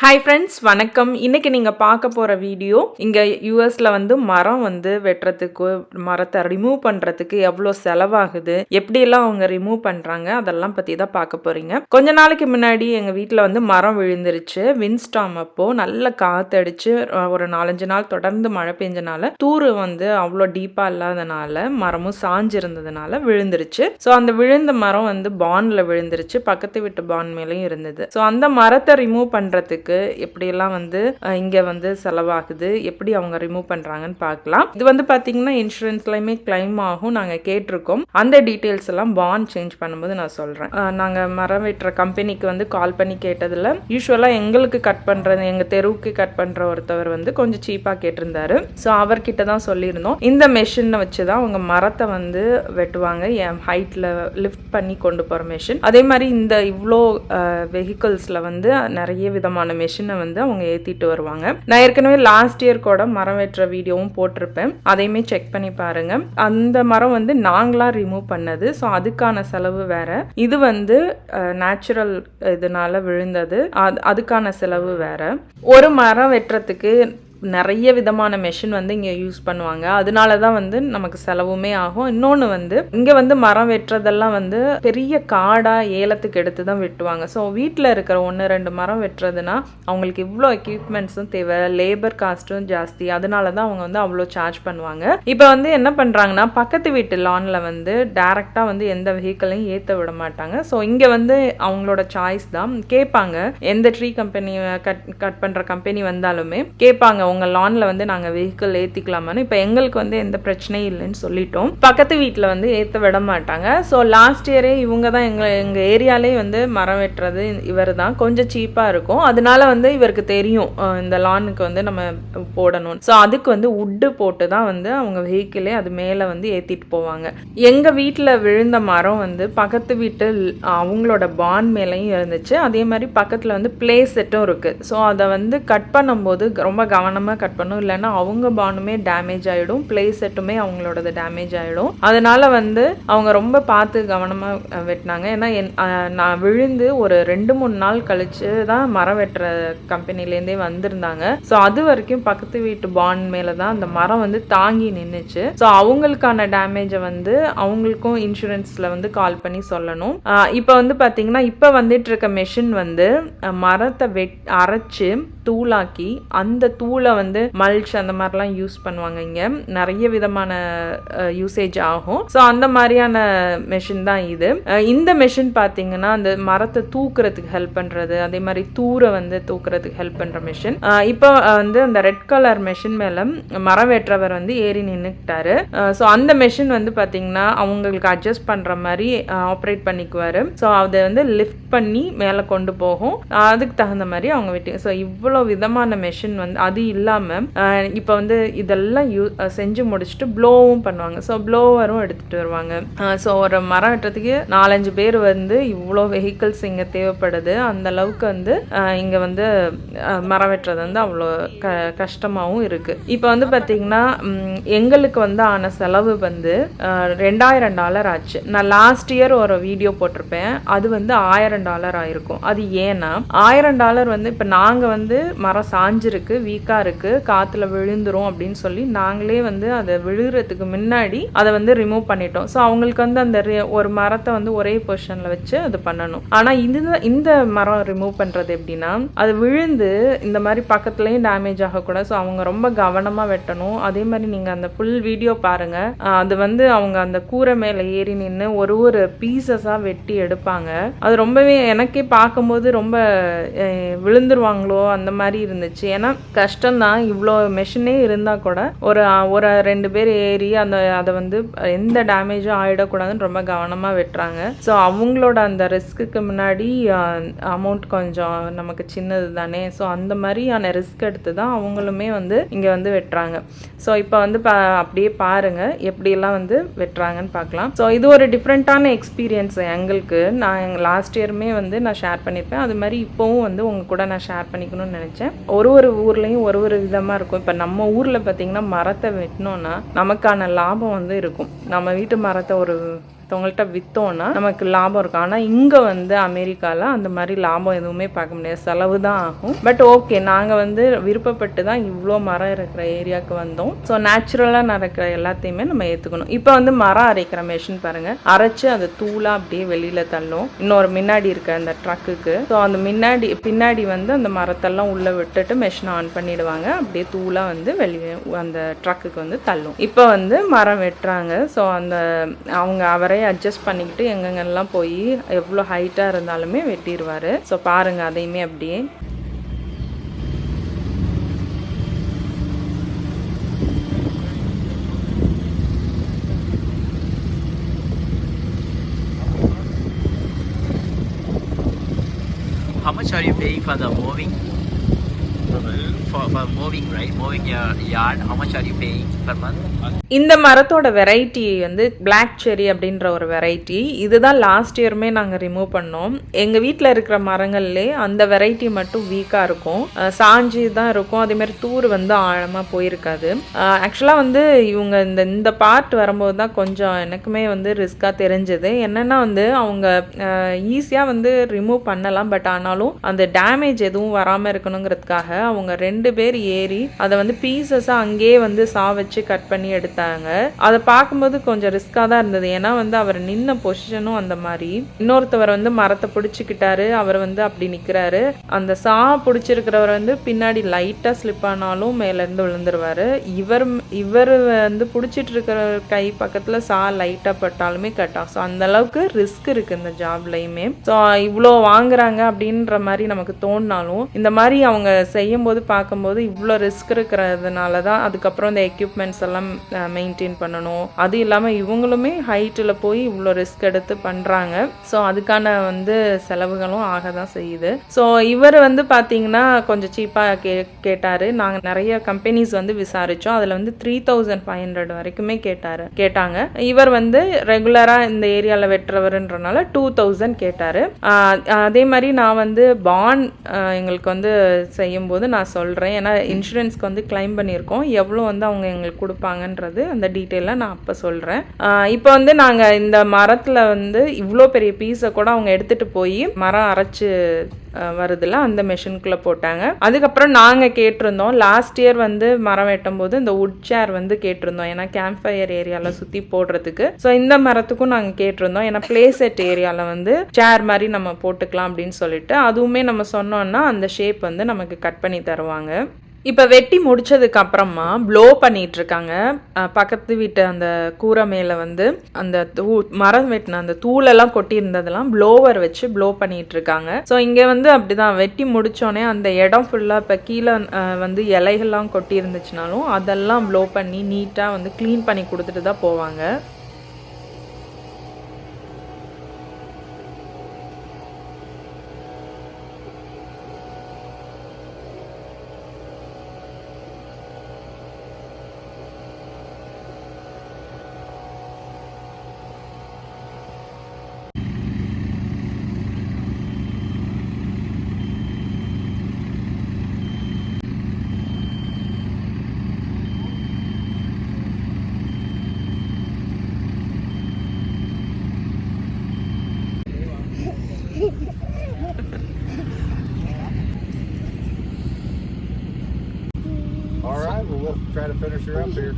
Hi friends, வணக்கம். இன்னைக்கு நீங்க பார்க்க போற வீடியோ இங்க யுஎஸ்ல மரம் வெட்டுறதுக்கு மரத்தை ரிமூவ் பண்றதுக்கு எவ்வளவு செலவாகுது, எப்படி எல்லாம் அவங்க ரிமூவ் பண்றாங்க அதெல்லாம் பத்தி தான் பார்க்க போறீங்க. கொஞ்ச நாளைக்கு முன்னாடி எங்க வீட்ல மரம் விழுந்துருச்சு. விண்ட்ஸ்டார்ம் அப்போ நல்ல காத்தடிச்சு ஒரு 4-5 நாள் தொடர்ந்து மழை பெஞ்சனால தூறு அவ்வளோ டீப்பா இல்லாதனால மரமும் சாஞ்சிருந்ததுனால விழுந்துருச்சு. ஸோ அந்த விழுந்த மரம் பான்ல விழுந்துருச்சு. பக்கத்து வீட்டு பான் மேலேயும் இருந்தது. ஸோ அந்த மரத்தை ரிமூவ் பண்றதுக்கு எப்படியெல்லாம் இங்க செலவாகுது, எப்படி அவங்க ரிமூவ் பண்றாங்கன்னு பார்க்கலாம். இது பாத்தீங்கன்னா இன்சூரன்ஸ்லயுமே கிளைம் ஆகும். நாங்க கேட்டிருக்கோம். அந்த டீடைல்ஸ் எல்லாம் பாண்ட் சேஞ்ச் பண்ணும்போது நான் சொல்றேன். நாங்க மரம் வெட்டுற கம்பெனிக்கு கால் பண்ணி கேட்டதுல யூஸ்வலா எங்களுக்கு கட் பண்றது, எங்க தெருவுக்கு கட் பண்ற ஒருத்தவர் கொஞ்சம் சீப்பா கேட்டிருந்தாரு. ஸோ அவர்கிட்ட தான் சொல்லியிருந்தோம். இந்த மெஷினை வச்சுதான் அவங்க மரத்தை வெட்டுவாங்க. என் ஹைட்ல லிஃப்ட் பண்ணி கொண்டு போற மெஷின். அதே மாதிரி இந்த இவ்வளோ வெஹிக்கிள்ஸ்ல நிறைய விதமான மெஷினை அவங்க ஏத்திட்டு வருவாங்க. நான் ஏற்கனவே லாஸ்ட் இயர் கூட மரம் வெட்டுற வீடியோவும் போட்டிருப்பேன். அதையுமே செக் பண்ணி பாருங்க. அந்த மரம் நாங்களா ரிமூவ் பண்ணது. ஸோ அதுக்கான செலவு வேற. இது நேச்சுரல் இதனால விழுந்தது, அதுக்கான செலவு வேற. ஒரு மரம் வெட்டுறதுக்கு நிறைய விதமான மெஷின் இங்கே யூஸ் பண்ணுவாங்க. அதனால தான் நமக்கு செலவுமே ஆகும். இன்னொன்று இங்கே மரம் வெட்டுறதெல்லாம் பெரிய காடாக ஏலத்துக்கு எடுத்து தான் வெட்டுவாங்க. ஸோ வீட்டில் இருக்கிற 1-2 மரம் வெட்டுறதுனா அவங்களுக்கு இவ்வளோ எக்யூப்மெண்ட்ஸும் தேவை, லேபர் காஸ்ட்டும் ஜாஸ்தி. அதனால தான் அவங்க அவ்வளோ சார்ஜ் பண்ணுவாங்க. இப்போ என்ன பண்ணுறாங்கன்னா பக்கத்து வீட்டு லானில் டேரெக்டாக எந்த வெஹிக்கிளையும் ஏற்ற விட மாட்டாங்க. ஸோ இங்கே அவங்களோட சாய்ஸ் தான். கேட்பாங்க, எந்த ட்ரீ கம்பெனி கட் பண்ணுற கம்பெனி வந்தாலுமே கேட்பாங்க, உங்கள் லான்ல நாங்கள் வெஹிக்கிள் ஏற்றிக்கலாமான்னு. இப்போ எங்களுக்கு எந்த பிரச்சனையும் இல்லைன்னு சொல்லிட்டோம். பக்கத்து வீட்டில் ஏற்ற விட மாட்டாங்க. ஸோ லாஸ்ட் இயரே இவங்க தான் எங்கள் ஏரியாலே மரம் வெட்டுறது இவர் தான். கொஞ்சம் சீப்பாக இருக்கும். அதனால இவருக்கு தெரியும் இந்த லானுக்கு நம்ம போடணும். ஸோ அதுக்கு உட்டு போட்டு தான் அவங்க வெஹிக்கிளே அது மேலே ஏற்றிட்டு போவாங்க. எங்கள் வீட்டில் விழுந்த மரம் பக்கத்து வீட்டு அவங்களோட பான் மேலேயும் இருந்துச்சு. அதே மாதிரி பக்கத்தில் பிளே செட்டும் இருக்குது. ஸோ அதை கட் பண்ணும்போது ரொம்ப கவனமாக கட் பண்ணும், இல்லைன்னா அவங்க பானுமே டேமேஜ் ஆகிடும், பிளே செட்டுமே அவங்களோடது டேமேஜ் ஆகிடும். அதனால அவங்க ரொம்ப பார்த்து கவனமாக வெட்டினாங்க. ஏன்னா நான் விழுந்து ஒரு 2-3 நாள் கழிச்சு தான் மரம் வெட்டுற கம்பெனிலேருந்தே வந்திருந்தாங்க. ஸோ அது வரைக்கும் பக்கத்து வீட்டு பான் மேலே தான் அந்த மரம் தாங்கி நின்றுச்சு. ஸோ அவங்களுக்கான டேமேஜை அவங்களுக்கும் இன்சூரன்ஸில் கால் பண்ணி சொல்லணும். இப்போ பார்த்தீங்கன்னா இப்போ வந்துட்டு இருக்க மெஷின் மரத்தை அரைச்சு தூளாக்கி அந்த தூளை மல்ச் அந்த மாதிரிலாம் யூஸ் பண்ணுவாங்க. இங்கே நிறைய விதமான யூசேஜ் ஆகும். ஸோ அந்த மாதிரியான மெஷின் தான் இது. இந்த மெஷின் பார்த்தீங்கன்னா அந்த மரத்தை தூக்குறதுக்கு ஹெல்ப் பண்ணுறது, அதே மாதிரி தூரை தூக்குறதுக்கு ஹெல்ப் பண்ணுற மெஷின். இப்போ அந்த ரெட் கலர் மெஷின் மேலே மரம் வெட்டுறவர் ஏறி நின்றுக்கிட்டாரு. ஸோ அந்த மெஷின் பார்த்தீங்கன்னா அவங்களுக்கு அட்ஜஸ்ட் பண்ணுற மாதிரி ஆப்ரேட் பண்ணிக்குவார். ஸோ அதை லிஃப்ட் பண்ணி மேலே கொண்டு போகும். அதுக்கு தகுந்த மாதிரி அவங்க வெட்டி. ஸோ இவ்வளோ விதமான மெஷின் அது இல்லாமல் இப்போ இதெல்லாம் செஞ்சு முடிச்சுட்டு ப்ளோவும் பண்ணுவாங்க. ஸோ ப்ளோவரும் எடுத்துகிட்டு வருவாங்க. ஸோ ஒரு மரம் வெட்டுறதுக்கு 4-5 பேர் இவ்வளோ வெஹிக்கிள்ஸ் இங்கே தேவைப்படுது. அந்த அளவுக்கு இங்கே மரம் வெட்டுறது அவ்வளோ கஷ்டமாகவும் இருக்குது. இப்போ பார்த்தீங்கன்னா எங்களுக்கு ஆன செலவு $2000 ஆச்சு. நான் லாஸ்ட் இயர் ஒரு வீடியோ போட்டிருப்பேன். அது $1000 ஆயிருக்கும். அது ஏன்னா $1000 இப்போ நாங்கள் மரம் சாஞ்சிருக்கு, வீக்கா இருக்கு, காத்துல விழுந்துரும் அப்படின்னு சொல்லி நாங்களே அதை விழுறதுக்கு முன்னாடி அதை ரிமூவ் பண்ணிட்டோம். ஸோ அவங்களுக்கு அந்த ஒரு மரத்தை ஒரே பொசிஷன்ல வச்சு அது பண்ணணும். ஆனா இந்த மரம் ரிமூவ் பண்றது எப்படின்னா அது விழுந்து இந்த மாதிரி பக்கத்துலயும் டேமேஜ் ஆகக்கூடாது. ஸோ அவங்க ரொம்ப கவனமா வெட்டணும். அதே மாதிரி நீங்க அந்த ஃபுல் வீடியோ பாருங்க. அது அவங்க அந்த கூரை மேல ஏறி நின்று ஒரு பீசஸா வெட்டி எடுப்பாங்க. அது ரொம்பவே எனக்கே பார்க்கும்போது ரொம்ப விழுந்துருவாங்களோ அந்த மாதிரி இருந்துச்சு. ஏன்னா கஷ்டம்தான். இவ்வளோ மெஷினே இருந்தால் கூட ஒரு 2 பேர் ஏறி அதை எந்த டேமேஜும் ஆகிடக்கூடாதுன்னு ரொம்ப கவனமாக வெட்டுறாங்க. ஸோ அவங்களோட அந்த ரிஸ்க்கு முன்னாடி அமௌண்ட் கொஞ்சம் நமக்கு சின்னது தானே. ஸோ அந்த மாதிரியான ரிஸ்க் எடுத்து தான் அவங்களுமே இங்கே வெட்டுறாங்க. ஸோ இப்போ அப்படியே பாருங்க எப்படியெல்லாம் வெட்டுறாங்கன்னு பார்க்கலாம். ஸோ இது ஒரு டிஃப்ரெண்ட்டான எக்ஸ்பீரியன்ஸ் எங்களுக்கு. நான் லாஸ்ட் இயருமே நான் ஷேர் பண்ணியிருப்பேன். அது மாதிரி இப்போவும் உங்கள் கூட நான் ஷேர் பண்ணிக்கணும்னு நினச்சேன். ஒரு ஊர்லேயும் ஒரு விதமாக இருக்கும். இப்போ நம்ம ஊரில் பார்த்தீங்கன்னா மரத்தை வெட்டினோன்னா நமக்கான லாபம் இருக்கும். நம்ம வீட்டு மரத்தை ஒரு மற்றவங்கள்ட்ட விற்றோன்னா நமக்கு லாபம் இருக்கும். ஆனால் இங்கே வந்து அமெரிக்காவில் அந்த மாதிரி லாபம் எதுவுமே பார்க்க முடியாது, செலவு தான் ஆகும். பட் ஓகே, நாங்கள் வந்து விருப்பப்பட்டு தான் இவ்வளோ மரம் இருக்கிற ஏரியாவுக்கு வந்தோம். ஸோ நேச்சுரலாக நடக்கிற எல்லாத்தையுமே நம்ம ஏற்றுக்கணும். இப்போ வந்து மரம் அரைக்கிற மெஷின் பாருங்கள், அரைச்சி அதை தூளாக அப்படியே வெளியில் தள்ளும் இன்னொரு முன்னாடி இருக்க அந்த ட்ரக்குக்கு. ஸோ அந்த பின்னாடி வந்து அந்த மரத்தெல்லாம் உள்ளே விட்டுட்டு மெஷின் ஆன் பண்ணிடுவாங்க, அப்படியே தூளாக வந்து வெளியே அந்த ட்ரக்குக்கு வந்து தள்ளும். இப்போ வந்து மரம் வெட்டுறாங்க. ஸோ அந்த அவங்க அவரே அட்ஜஸ்ட் பண்ணிக்கிட்டு எங்கெங்கெல்லாம் போய் எவ்வளோ ஹைட்டாக இருந்தாலுமே வெட்டிடுவார். ஸோ பாருங்கள் அதையுமே அப்படியே. How much are you paying for the mowing? For mowing, right? Mowing your yard. How much are you paying per month? இந்த மரத்தோட வெரைட்டி வந்து பிளாக் செரி அப்படின்ற ஒரு வெரைட்டி. இதுதான் லாஸ்ட் இயருமே நாங்கள் ரிமூவ் பண்ணோம். எங்கள் வீட்டில் இருக்கிற மரங்கள்லே அந்த வெரைட்டி மட்டும் வீக்காக இருக்கும், சாஞ்சி தான் இருக்கும். அதேமாதிரி தூர் வந்து ஆழமாக போயிருக்காது. ஆக்சுவலாக வந்து இவங்க இந்த பார்ட் வரும்போது தான் கொஞ்சம் எனக்குமே வந்து ரிஸ்க்காக தெரிஞ்சது. என்னென்னா வந்து அவங்க ஈஸியாக வந்து ரிமூவ் பண்ணலாம், பட் ஆனாலும் அந்த டேமேஜ் எதுவும் வராமல் இருக்கணுங்கிறதுக்காக அவங்க 2 பேர் ஏறி அதை வந்து பீசஸாக அங்கேயே வந்து வச்சு கட் பண்ணி எடுத்தாங்க. அதை பார்க்கும்போது கொஞ்சம் ரிஸ்காக தான் இருந்தது. ஏன்னா வந்து அவர் நின்ன பொசிஷனும் அந்த மாதிரி. இன்னொருத்தவர் வந்து மரத்தை பிடிச்சிக்கிட்டாரு, அவர் வந்து அப்படி நிற்கிறாரு. அந்த பிடிச்சிருக்கிறவர் வந்து பின்னாடி லைட்டாக ஸ்லிப் ஆனாலும் மேலேருந்து விழுந்துருவார். இவர் வந்து பிடிச்சிட்டு இருக்கிற கை பக்கத்தில் லைட்டாக பட்டாலுமே கட்டாகும். ஸோ அந்த அளவுக்கு ரிஸ்க் இருக்குது இந்த ஜாப்லையுமே. ஸோ இவ்வளோ வாங்குறாங்க அப்படின்ற மாதிரி நமக்கு தோணினாலும் இந்த மாதிரி அவங்க செய்யும் போது பார்க்கும்போது இவ்வளோ ரிஸ்க் இருக்கிறதுனால தான் அதுக்கப்புறம் இந்த எக்யூப்மெண்ட்ஸ் எல்லாம் மெயின்டைன் பண்ணணும். அது இல்லாமல் இவங்களுமே ஹைட்டில் போய் இவ்வளோ ரிஸ்க் எடுத்து பண்ணுறாங்க. ஸோ அதுக்கான வந்து செலவுகளும் ஆக தான் செய்யுது. ஸோ இவர் வந்து பார்த்தீங்கன்னா கொஞ்சம் சீப்பாக கேட்டார். நாங்கள் நிறைய கம்பெனிஸ் வந்து விசாரித்தோம், அதில் வந்து 3500 வரைக்குமே கேட்டாங்க. இவர் வந்து ரெகுலராக இந்த ஏரியாவில் வெட்டுறவருன்றனால 2000 கேட்டார். அதே மாதிரி நான் வந்து பாண்ட் எங்களுக்கு வந்து செய்யும்போது நான் சொல்கிறேன், ஏன்னா இன்சூரன்ஸ்க்கு வந்து கிளைம் பண்ணியிருக்கோம், எவ்வளோ வந்து அவங்க எங்களுக்கு கொடுப்பாங்கன்றது அந்த டீட்டெயிலாக நான் அப்போ சொல்கிறேன். இப்போ வந்து நாங்கள் இந்த மரத்தில் வந்து இவ்வளோ பெரிய பீஸை கூட அவங்க எடுத்துகிட்டு போய் மரம் அரைச்சி வருதுல அந்த மெஷினுக்குள்ளே போட்டாங்க. அதுக்கப்புறம் நாங்கள் கேட்டிருந்தோம், லாஸ்ட் இயர் வந்து மரம் வெட்டும் போது இந்த வுட் சேர் வந்து கேட்டிருந்தோம், ஏன்னா கேம்ப் ஃபயர் ஏரியாவில் சுற்றி போடுறதுக்கு. ஸோ இந்த மரத்துக்கும் நாங்கள் கேட்டிருந்தோம், ஏன்னா பிளே செட் ஏரியாவில் வந்து சேர் மாதிரி நம்ம போட்டுக்கலாம் அப்படின்னு சொல்லிட்டு. அதுவுமே நம்ம சொன்னோன்னா அந்த ஷேப் வந்து நமக்கு கட் பண்ணி தருவாங்க. இப்போ வெட்டி முடிச்சதுக்கு அப்புறமா ப்ளோ பண்ணிட்டு இருக்காங்க. பக்கத்து வீட்டு அந்த கூரை மேலே வந்து அந்த மரம் வெட்டின அந்த தூளெல்லாம் கொட்டி இருந்ததெல்லாம் ப்ளோவர் வச்சு ப்ளோ பண்ணிட்டு இருக்காங்க. ஸோ இங்கே வந்து அப்படிதான் வெட்டி முடிச்சோடனே அந்த இடம் ஃபுல்லாக இப்போ கீழே வந்து இலைகள்லாம் கொட்டி இருந்துச்சுனாலும் அதெல்லாம் ப்ளோ பண்ணி நீட்டாக வந்து க்ளீன் பண்ணி கொடுத்துட்டு தான் போவாங்க. All right, well, we'll try to finish her up here.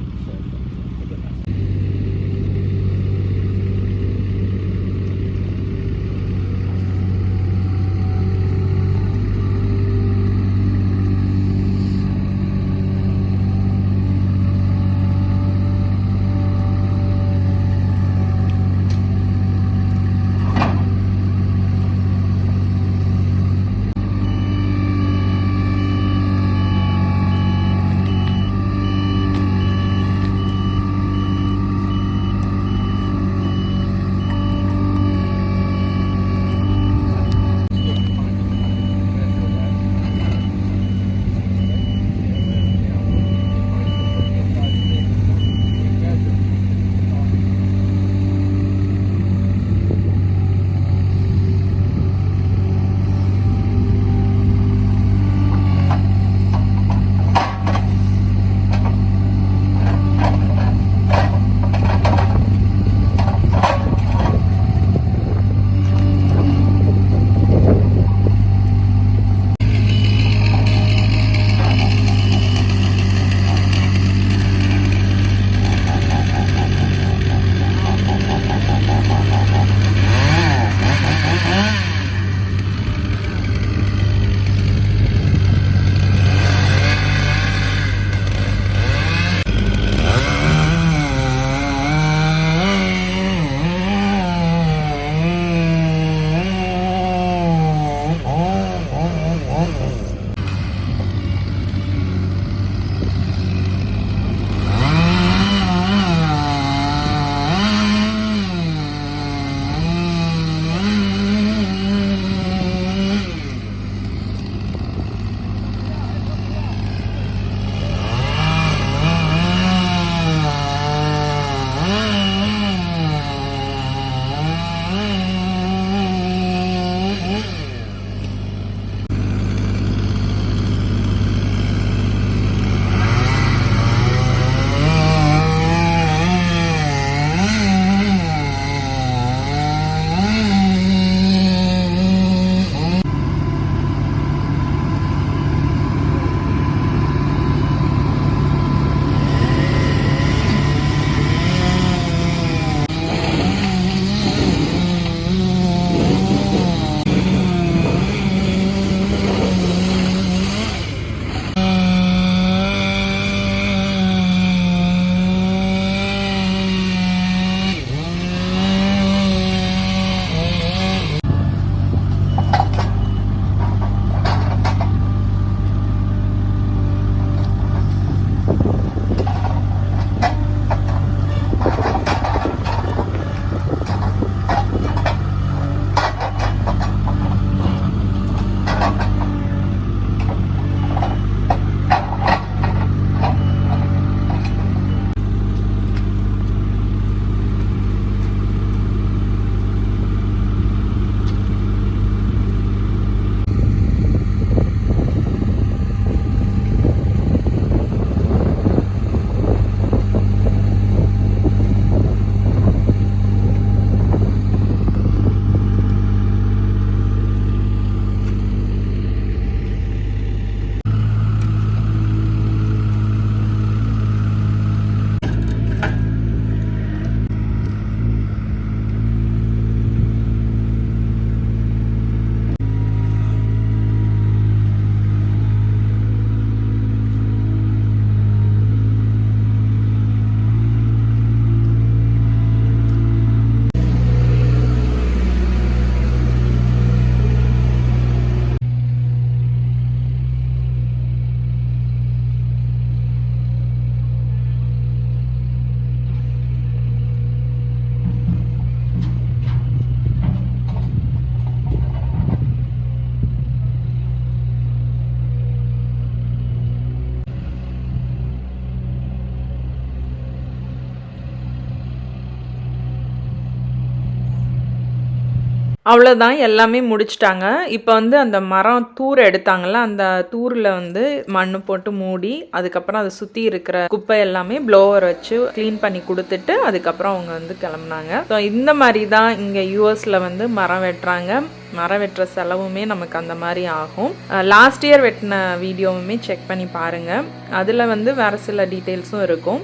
அவ்வளோதான் எல்லாமே முடிச்சிட்டாங்க. இப்போ வந்து அந்த மரம் தூர் எடுத்தாங்கல்ல, அந்த தூரில் வந்து மண் போட்டு மூடி, அதுக்கப்புறம் அதை சுற்றி இருக்கிற குப்பை எல்லாமே ப்ளோவர் வச்சு க்ளீன் பண்ணி கொடுத்துட்டு அதுக்கப்புறம் அவங்க வந்து கிளம்புனாங்க. ஸோ இந்த மாதிரி தான் இங்கே யூஎஸில் வந்து மரம் வெட்டுறாங்க. மரம் வெட்டுற செலவுமே நமக்கு அந்த மாதிரி ஆகும். லாஸ்ட் இயர் வெட்டின வீடியோவுமே செக் பண்ணி பாருங்கள். அதில் வந்து வேறு சில டீட்டெயில்ஸும் இருக்கும்.